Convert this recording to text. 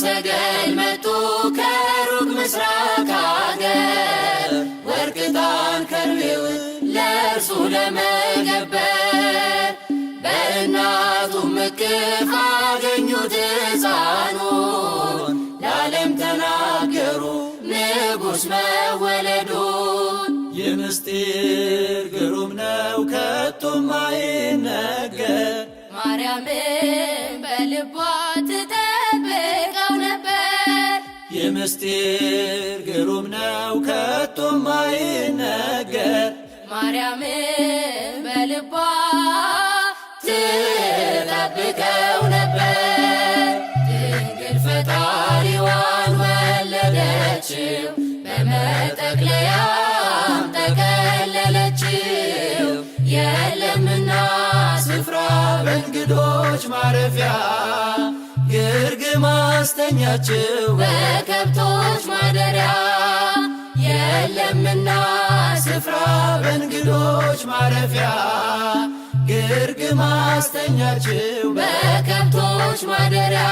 ሰገል መጡ ከሩቅ ምስራቅ አገር ወርቅ ዕጣን ከርቤውን ለእርሱ ለመገበር በእናቱ እቅፍ አገኙት ሕፃኑን ለዓለም ተናገሩ ንጉሥ መወለዱን። ይህ ምስጢር ግሩም ነው ከቶም አይነገር ማርያምን በልቧ ትጠብቀው ነበር። ይህ ምስጢር ግሩም ነው ከቶም አይነገር ማርያምን በልቧ ትጠብቀው ነበር። ድንግል ፈጣሪዋን ወለደችው በመጠቅለያም ጠቀለለችው። የለምና ስፍራ በእንግዶች ማረፊያ ግርግም አስተኛችው በከብቶች ማደሪያ። የለምና ስፍራ በእንግዶች ማረፊያ ግርግም አስተኛችው በከብቶች ማደሪያ